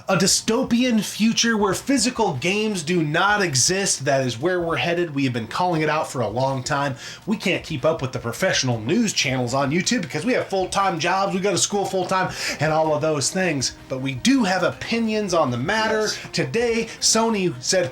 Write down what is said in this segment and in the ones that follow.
A dystopian future where physical games do not exist. That is where we're headed. We have been calling it out for a long time. We can't keep up with the professional news channels on YouTube because we have full-time jobs, we go to school full-time, and all of those things. But we do have opinions on the matter. Yes. Today, Sony said,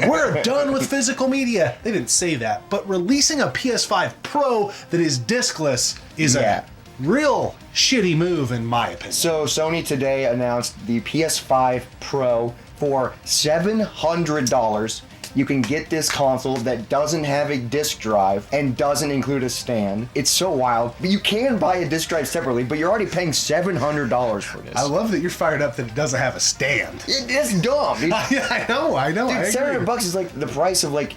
we're done with physical media. They didn't say that, but releasing a PS5 Pro that is discless is a real shitty move in my opinion. So Sony today announced the PS5 Pro for $700. You can get this console that doesn't have a disc drive and doesn't include a stand. It's so wild. But you can buy a disc drive separately, but you're already paying $700 for this. I love that you're fired up that it doesn't have a stand. It's dumb, dude. I know. Dude, $700 is like the price of like.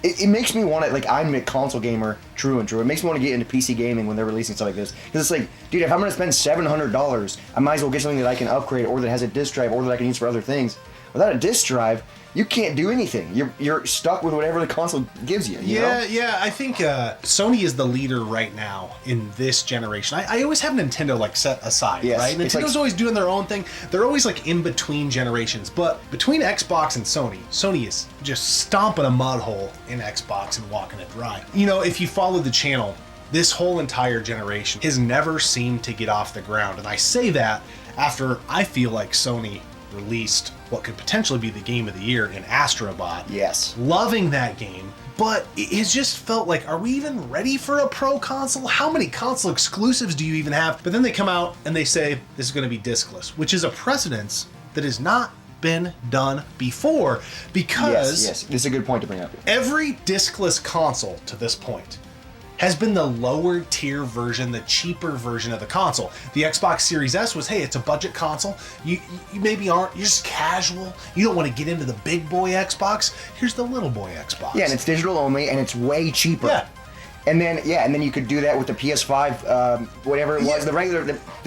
It makes me want to, like, I'm a console gamer, true and true. It makes me want to get into PC gaming when they're releasing stuff like this. Because it's like, dude, if I'm going to spend $700, I might as well get something that I can upgrade or that has a disc drive or that I can use for other things. Without a disc drive, you can't do anything. You're stuck with whatever the console gives you. You know? I think Sony is the leader right now in this generation. I always have Nintendo like set aside, right? Nintendo's always doing their own thing. They're always like in between generations. But between Xbox and Sony is just stomping a mud hole in Xbox and walking it dry. You know, if you follow the channel, this whole entire generation has never seemed to get off the ground. And I say that after I feel like Sony released what could potentially be the game of the year in Astro Bot. Yes. Loving that game, but it just felt like, are we even ready for a Pro console? How many console exclusives do you even have? But then they come out and they say this is going to be discless, which is a precedence that has not been done before because yes, this is a good point to bring up. Every discless console to this point has been the lower tier version, the cheaper version of the console. The Xbox Series S was, hey, it's a budget console. You maybe aren't, you're just casual. You don't want to get into the big boy Xbox. Here's the little boy Xbox. Yeah, and it's digital only, and it's way cheaper. Yeah. And then you could do that with the PS5, whatever it was, the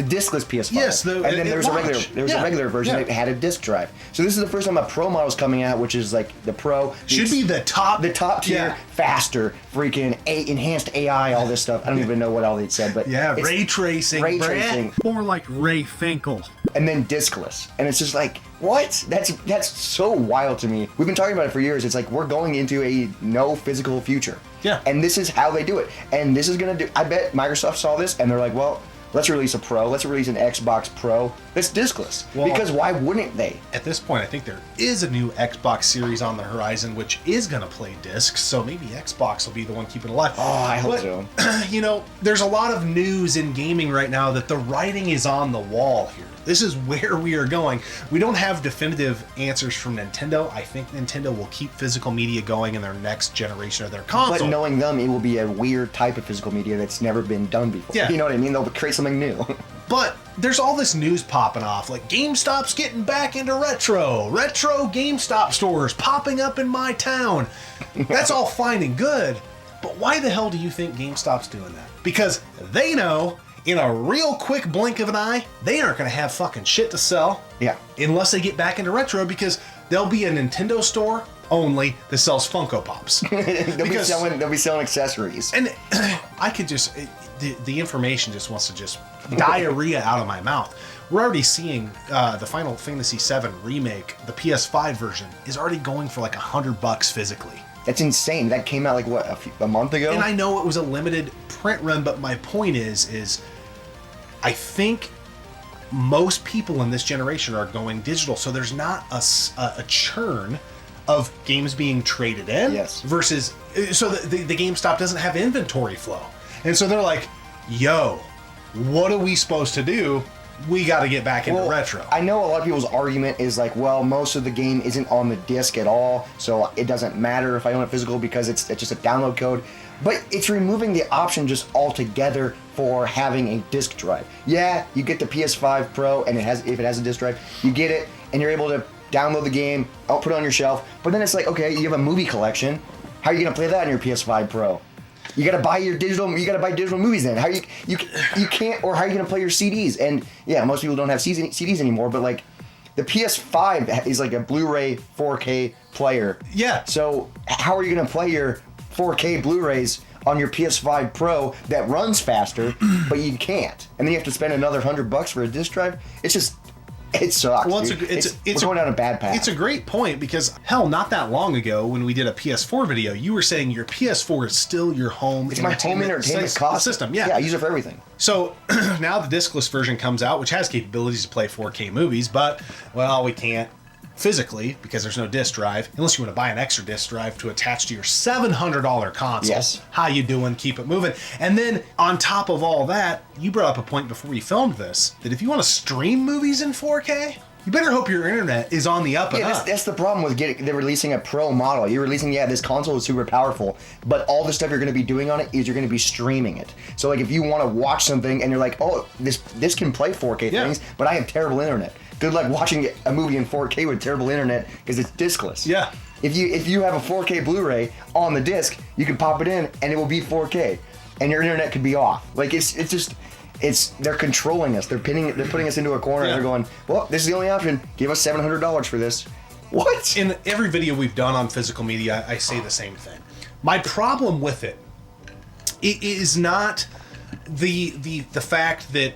discless PS5. Yes, and then there was a regular version that had a disc drive. So this is the first time a Pro model is coming out, which is like the Pro should be the top tier, faster, freaking enhanced AI, all this stuff. I don't even know what all they said, but ray tracing, more like Ray Finkel. And then discless, and it's just like, what? That's so wild to me. We've been talking about it for years. It's like we're going into a no physical future. Yeah. And this is how they do it. And this is gonna do. I bet Microsoft saw this and they're like, well, let's release a Pro. Let's release an Xbox Pro that's discless. Well, because why wouldn't they? At this point, I think there is a new Xbox Series on the horizon, which is gonna play discs. So maybe Xbox will be the one keeping it alive. Oh, I hope so. You know, there's a lot of news in gaming right now that the writing is on the wall here. This is where we are going. We don't have definitive answers from Nintendo. I think Nintendo will keep physical media going in their next generation of their console. But knowing them, it will be a weird type of physical media that's never been done before. Yeah. You know what I mean? They'll create something new. But there's all this news popping off, like GameStop's getting back into retro GameStop stores popping up in my town. That's all fine and good, but why the hell do you think GameStop's doing that? Because they know in a real quick blink of an eye, they aren't going to have fucking shit to sell. Yeah. Unless they get back into retro, because there'll be a Nintendo store only that sells Funko Pops. they'll be selling accessories. And I could just, the information just wants to just diarrhea out of my mouth. We're already seeing the Final Fantasy VII remake, the PS5 version, is already going for like $100 physically. That's insane. That came out like what, a month ago? And I know it was a limited print run, but my point is I think most people in this generation are going digital, so there's not a churn of games being traded in. Yes. Versus, so the GameStop doesn't have inventory flow, and so they're like, "Yo, what are we supposed to do? We got to get back into retro." I know a lot of people's argument is like, well, most of the game isn't on the disc at all, so it doesn't matter if I own it physical because it's just a download code. But it's removing the option just altogether for having a disc drive. Yeah, you get the PS5 Pro, and if it has a disc drive, you get it, and you're able to download the game, put it on your shelf. But then it's like, okay, you have a movie collection. How are you gonna play that on your PS5 Pro? You gotta buy digital movies then. How you can't, or how are you gonna play your CDs? And yeah, most people don't have CDs anymore, but like the PS5 is like a Blu-ray 4K player. Yeah. So how are you gonna play your 4K Blu-rays on your PS5 Pro that runs faster, but you can't? And then you have to spend another $100 for a disc drive. It's just It sucks. Well, dude. it's we're going down a bad path. It's a great point because, hell, not that long ago when we did a PS4 video, you were saying your PS4 is still your home It's my home entertainment system. Yeah, I use it for everything. So now the discless version comes out, which has capabilities to play 4K movies, but, well, we can't physically because there's no disc drive unless you want to buy an extra disc drive to attach to your $700 console. Yes. How you doing? Keep it moving. And then on top of all that, you brought up a point before we filmed this that if you want to stream movies in 4K, you better hope your internet is on the up and up. That's the problem with they're releasing a pro model. You're releasing, this console is super powerful, but all the stuff you're going to be doing on it is you're going to be streaming it. So like if you want to watch something and you're like, oh, this can play 4K things, but I have terrible internet. Good luck watching a movie in 4K with terrible internet because it's discless. Yeah. If you have a 4K Blu-ray on the disc, you can pop it in and it will be 4K, and your internet could be off. Like they're controlling us. They're putting us into a corner. And they're going, well, this is the only option. Give us $700 for this. What? In every video we've done on physical media, I say the same thing. My problem with it is not the fact that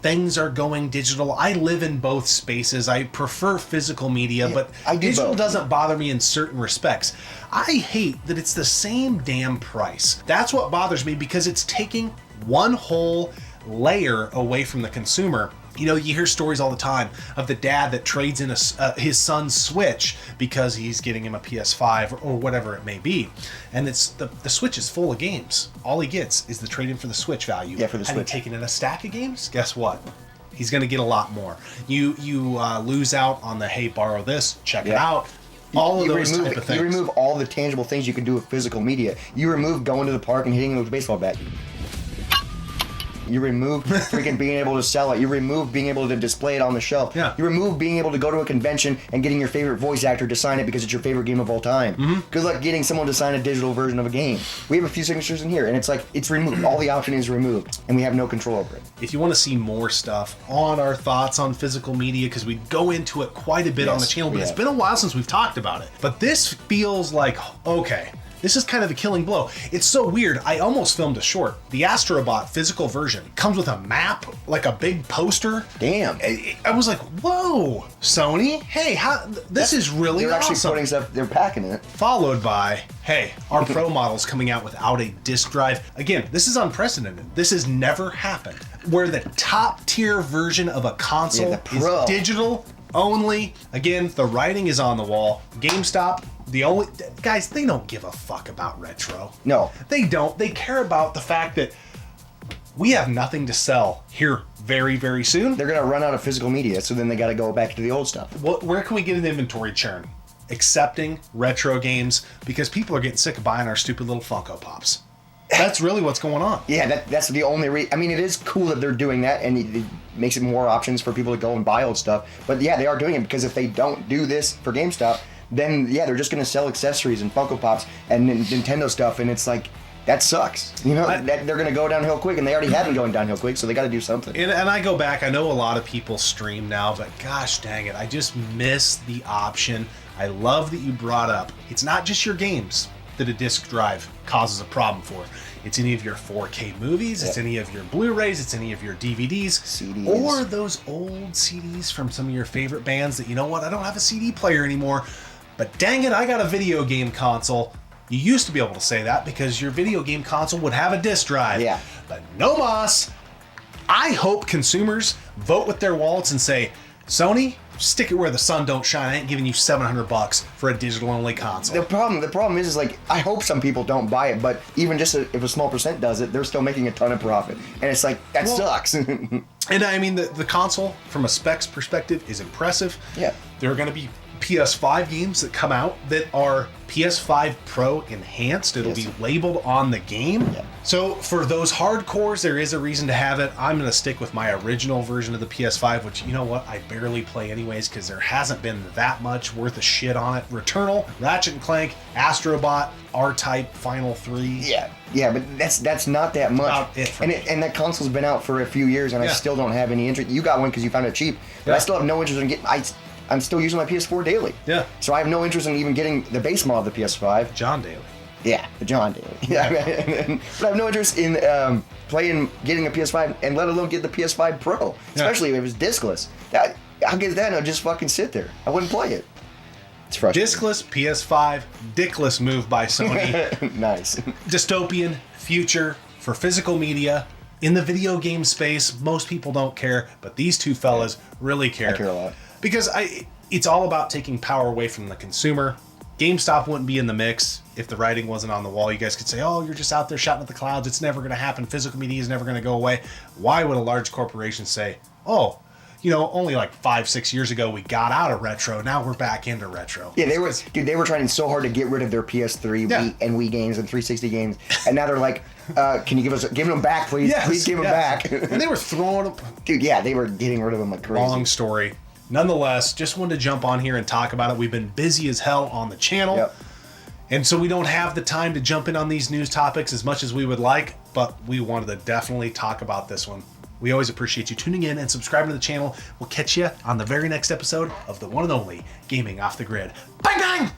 things are going digital. I live in both spaces. I prefer physical media, but digital doesn't bother me in certain respects. I hate that it's the same damn price. That's what bothers me because it's taking one whole layer away from the consumer. You know, you hear stories all the time of the dad that trades in his son's Switch because he's getting him a PS5 or whatever it may be. And it's the Switch is full of games. All he gets is the trade-in for the Switch value. Yeah, for the Had Switch. he taken in a stack of games? Guess what? He's going to get a lot more. You lose out on the, hey, borrow this, check it out. All of those type of things. You remove all the tangible things you can do with physical media. You remove going to the park and hitting it with a baseball bat. You remove freaking being able to sell it. You remove being able to display it on the shelf. Yeah. You remove being able to go to a convention and getting your favorite voice actor to sign it because it's your favorite game of all time. Mm-hmm. Good luck getting someone to sign a digital version of a game. We have a few signatures in here, and it's like, it's removed. All the option is removed, and we have no control over it. If you want to see more stuff on our thoughts on physical media, because we go into it quite a bit on the channel, but it's been a while since we've talked about it. But this feels like, okay, this is kind of a killing blow. It's so weird. I almost filmed a short. The Astrobot physical version comes with a map, like a big poster. Damn. I was like, whoa, Sony, hey, this is really They're awesome. actually putting stuff, they're packing it. Followed by, hey, our Pro model's coming out without a disc drive. Again, this is unprecedented. This has never happened. Where the top tier version of a console is digital only. Again, the writing is on the wall. GameStop, guys, they don't give a fuck about retro. No. They don't. They care about the fact that we have nothing to sell here very, very soon. They're going to run out of physical media, so then they got to go back to the old stuff. Where can we get an inventory churn? Accepting retro games, because people are getting sick of buying our stupid little Funko Pops. That's really what's going on. Yeah, that's the only reason. I mean, it is cool that they're doing that, and it makes it more options for people to go and buy old stuff. But yeah, they are doing it, because if they don't do this for GameStop, then yeah, they're just going to sell accessories and Funko Pops and Nintendo stuff, and it's like, that sucks. You know, they're going to go downhill quick, and they already have been going downhill quick, so they got to do something. And I go back, I know a lot of people stream now, but gosh dang it, I just miss the option. I love that you brought up, it's not just your games that a disc drive causes a problem for. It's any of your 4K movies, it's any of your Blu-rays, it's any of your DVDs, CDs. Or those old CDs from some of your favorite bands that, you know what, I don't have a CD player anymore, but dang it, I got a video game console. You used to be able to say that because your video game console would have a disc drive. Yeah. But no mas. I hope consumers vote with their wallets and say, Sony, stick it where the sun don't shine. I ain't giving you $700 for a digital-only console. The problem is like, I hope some people don't buy it, but even just if a small percent does it, they're still making a ton of profit. And it's like, that sucks. And I mean, the console, from a specs perspective, is impressive. Yeah. There are going to be PS5 games that come out that are PS5 Pro enhanced. It'll be labeled on the game. Yeah. So for those hardcores, there is a reason to have it. I'm going to stick with my original version of the PS5, which, you know what, I barely play anyways because there hasn't been that much worth of shit on it. Returnal, Ratchet & Clank, Astrobot, R-Type, Final 3. Yeah, but that's not that much. About it for me. And that console's been out for a few years, and I still don't have any interest. You got one because you found it cheap, but I still have no interest in getting. I'm still using my PS4 daily. Yeah. So I have no interest in even getting the base model of the PS5. John Daly. Yeah, the John Daly. Yeah, but I have no interest in getting a PS5, and let alone get the PS5 Pro, especially if it's discless. I'll get that and I'll just fucking sit there. I wouldn't play it. It's frustrating. Discless PS5, dickless move by Sony. Nice. Dystopian future for physical media. In the video game space, most people don't care, but these two fellas really care. I care a lot. Because it's all about taking power away from the consumer. GameStop wouldn't be in the mix if the writing wasn't on the wall. You guys could say, oh, you're just out there shouting at the clouds. It's never going to happen. Physical media is never going to go away. Why would a large corporation say, oh, only like 5-6 years ago we got out of retro. Now we're back into retro. Yeah, they were trying so hard to get rid of their PS3 Wii, and Wii games and 360 games, and now they're like, can you give them back, please? Yes, please give them back. And they were throwing them. Dude, yeah, they were getting rid of them like crazy. Long story. Nonetheless, just wanted to jump on here and talk about it. We've been busy as hell on the channel. Yep. And so we don't have the time to jump in on these news topics as much as we would like, but we wanted to definitely talk about this one. We always appreciate you tuning in and subscribing to the channel. We'll catch you on the very next episode of the one and only Gaming Off the Grid. Bang, bang!